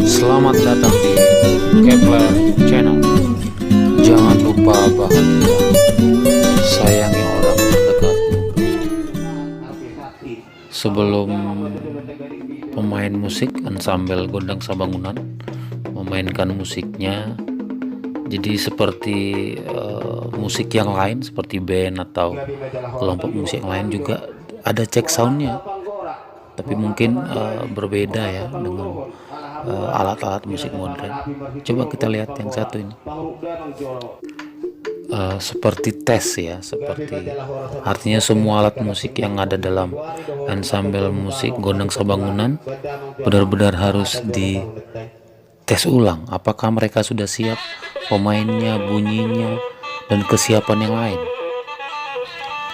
Selamat datang di Kepler Channel. Jangan lupa bahagia, sayangi orang terdekat. Sebelum pemain musik ensemble Gondang Sabangunan memainkan musiknya, jadi seperti musik yang lain seperti band atau kelompok musik yang lain juga ada cek soundnya, tapi mungkin berbeda ya dengan alat-alat musik modern. Coba kita lihat yang satu ini, seperti tes ya, seperti artinya semua alat musik yang ada dalam ensemble musik Gondang Sabangunan benar-benar harus dites ulang, apakah mereka sudah siap, pemainnya, bunyinya, dan kesiapan yang lain.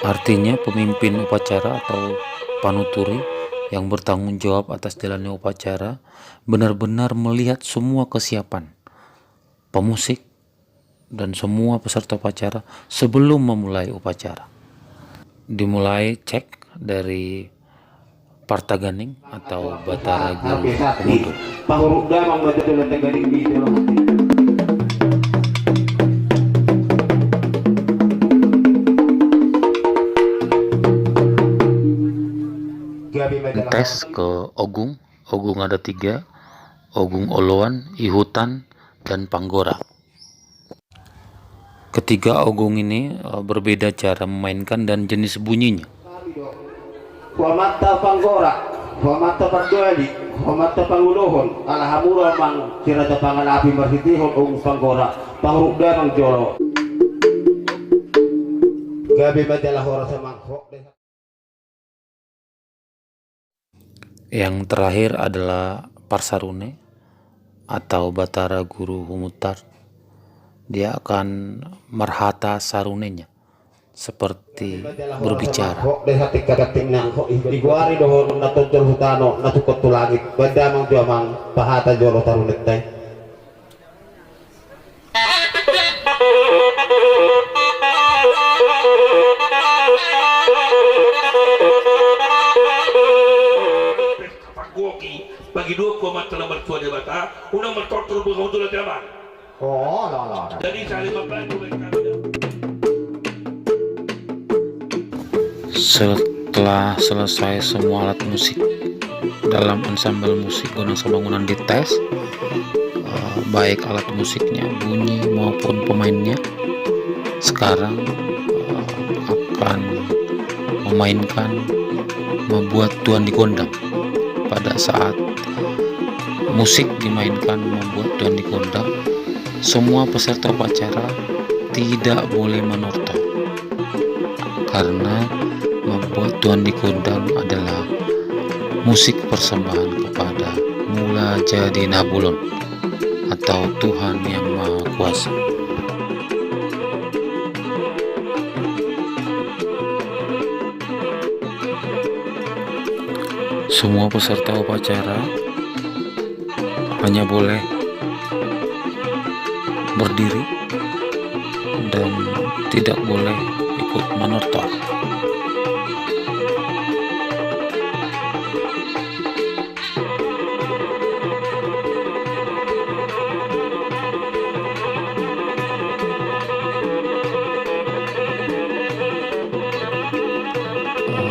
Artinya pemimpin upacara atau panuturi yang bertanggung jawab atas jalannya upacara benar-benar melihat semua kesiapan pemusik dan semua peserta upacara sebelum memulai upacara. Dimulai cek dari Partaganing atau Batara Guru Komodo. Tes ke Ogung ada 3, Ogung Oloan, Ihutan, dan Panggora. Ketiga Ogung ini berbeda cara memainkan dan jenis bunyinya. Wamata Panggora, wamata Pardoli, wamata Pangulohon, alhamura mang tirada pangalapi marsitihon ung Panggora, pangrukda mang jolo. Gabi madalah hora sa mangkok. Yang terakhir adalah Parsarune atau Batara Guru Humutar. Dia akan merhata sarunenya seperti berbicara. Bagi 2 mata nomor 2 di bata, unang mertortur berhubung dengan zaman. Oh, no. Jadi saya membantu mereka. Setelah selesai semua alat musik dalam ensemble musik Gondang Sabangunan dites, baik alat musiknya, bunyi maupun pemainnya, sekarang akan memainkan membuat Tuan Digondang. Pada saat musik dimainkan membuat Tuan Digondang, semua peserta upacara tidak boleh menortor, karena membuat Tuan Digondang adalah musik persembahan kepada Mula Jadi Nabulon atau Tuhan Yang Maha Kuasa. Semua peserta upacara hanya boleh berdiri dan tidak boleh ikut menortor.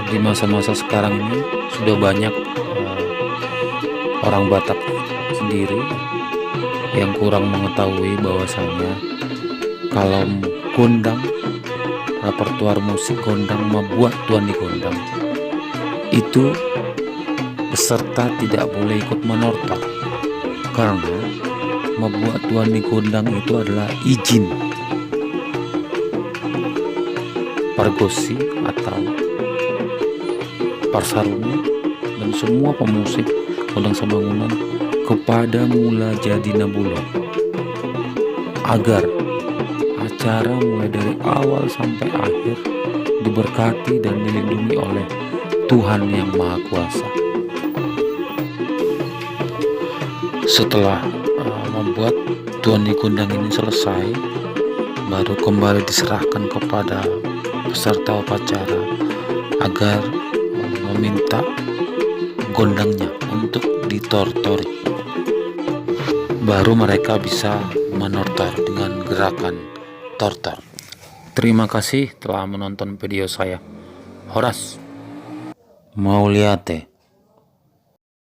Di masa-masa sekarang ini sudah banyak orang Batak sendiri yang kurang mengetahui bahwasanya kalau gondang, repertuar musik gondang membuat Tuan Digondang, itu peserta tidak boleh ikut menortor, karena membuat Tuan Digondang itu adalah izin Pargosi atau Parsarune dan semua pemusik Gondang Sabangunan kepada Mula Jadi Nabulon, agar acara mulai dari awal sampai akhir diberkati dan dilindungi oleh Tuhan Yang Maha Kuasa. Setelah membuat Tuan Digondang ini selesai, baru kembali diserahkan kepada peserta upacara agar meminta gondangnya untuk ditortori. baru mereka bisa menortor dengan gerakan tortor. Terima kasih telah menonton video saya. Horas Mauliate.